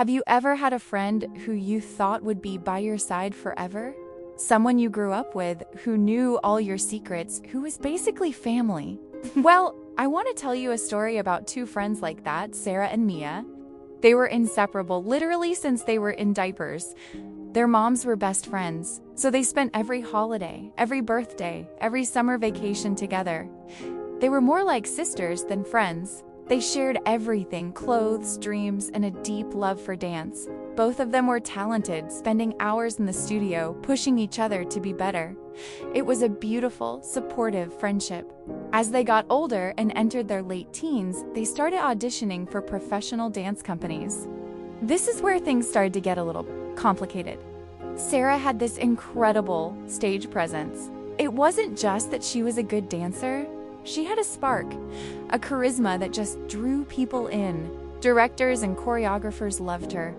Have you ever had a friend who you thought would be by your side forever? Someone you grew up with, who knew all your secrets, who was basically family. Well, I want to tell you a story about two friends like that, Sarah and Mia. They were inseparable, literally since they were in diapers. Their moms were best friends, so they spent every holiday, every birthday, every summer vacation together. They were more like sisters than friends. They shared everything, clothes, dreams, and a deep love for dance. Both of them were talented, spending hours in the studio, pushing each other to be better. It was a beautiful, supportive friendship. As they got older and entered their late teens, they started auditioning for professional dance companies. This is where things started to get a little complicated. Sarah had this incredible stage presence. It wasn't just that she was a good dancer. She had a spark, a charisma that just drew people in. Directors and choreographers loved her.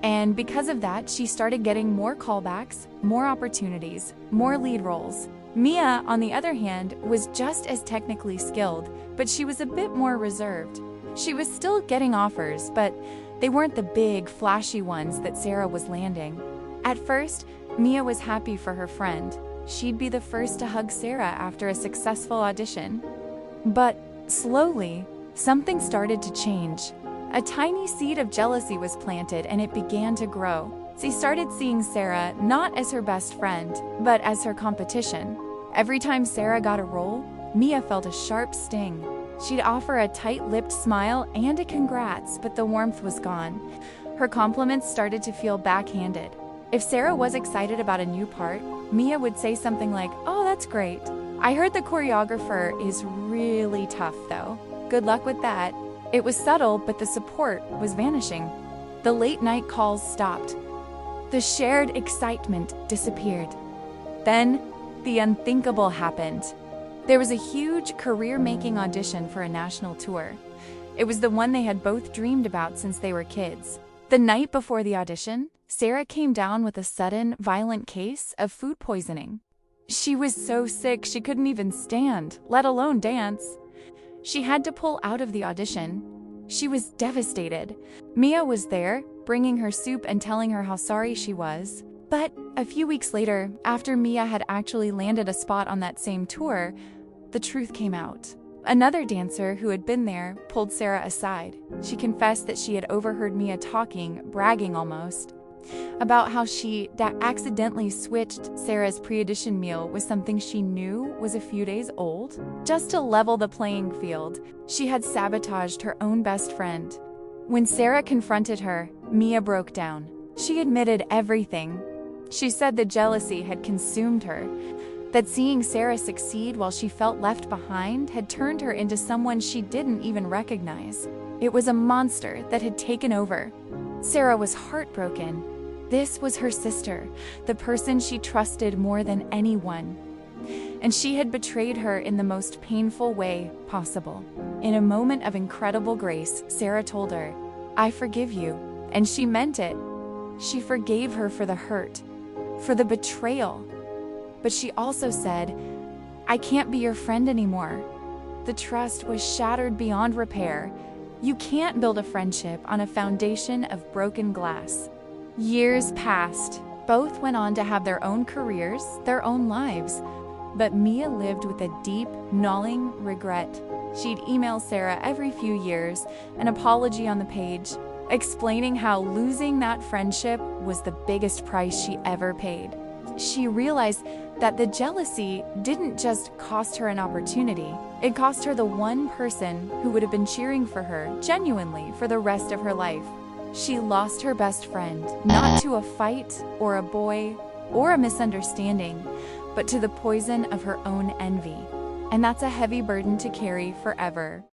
And because of that, she started getting more callbacks, more opportunities, more lead roles. Mia, on the other hand, was just as technically skilled, but she was a bit more reserved. She was still getting offers, but they weren't the big, flashy ones that Sarah was landing. At first, Mia was happy for her friend. She'd be the first to hug Sarah after a successful audition. But slowly, something started to change. A tiny seed of jealousy was planted and it began to grow. She started seeing Sarah not as her best friend, but as her competition. Every time Sarah got a role, Mia felt a sharp sting. She'd offer a tight-lipped smile and a congrats, but the warmth was gone. Her compliments started to feel backhanded. If Sarah was excited about a new part, Mia would say something like, "Oh, that's great. I heard the choreographer is really tough, though. Good luck with that." It was subtle, but the support was vanishing. The late-night calls stopped. The shared excitement disappeared. Then, the unthinkable happened. There was a huge career-making audition for a national tour. It was the one they had both dreamed about since they were kids. The night before the audition, Sarah came down with a sudden, violent case of food poisoning. She was so sick she couldn't even stand, let alone dance. She had to pull out of the audition. She was devastated. Mia was there, bringing her soup and telling her how sorry she was. But a few weeks later, after Mia had actually landed a spot on that same tour, the truth came out. Another dancer who had been there pulled Sarah aside. She confessed that she had overheard Mia talking, bragging almost, about how she accidentally switched Sarah's pre-audition meal with something she knew was a few days old. Just to level the playing field, she had sabotaged her own best friend. When Sarah confronted her, Mia broke down. She admitted everything. She said the jealousy had consumed her, that seeing Sarah succeed while she felt left behind had turned her into someone she didn't even recognize. It was a monster that had taken over. Sarah was heartbroken. This was her sister, the person she trusted more than anyone. And she had betrayed her in the most painful way possible. In a moment of incredible grace, Sarah told her, "I forgive you." And she meant it. She forgave her for the hurt, for the betrayal. But she also said, "I can't be your friend anymore." The trust was shattered beyond repair. You can't build a friendship on a foundation of broken glass. Years passed. Both went on to have their own careers, their own lives. But Mia lived with a deep, gnawing regret. She'd email Sarah every few years, an apology on the page, explaining how losing that friendship was the biggest price she ever paid. She realized that the jealousy didn't just cost her an opportunity. It cost her the one person who would have been cheering for her genuinely for the rest of her life. She lost her best friend, not to a fight or a boy or a misunderstanding, but to the poison of her own envy. And that's a heavy burden to carry forever.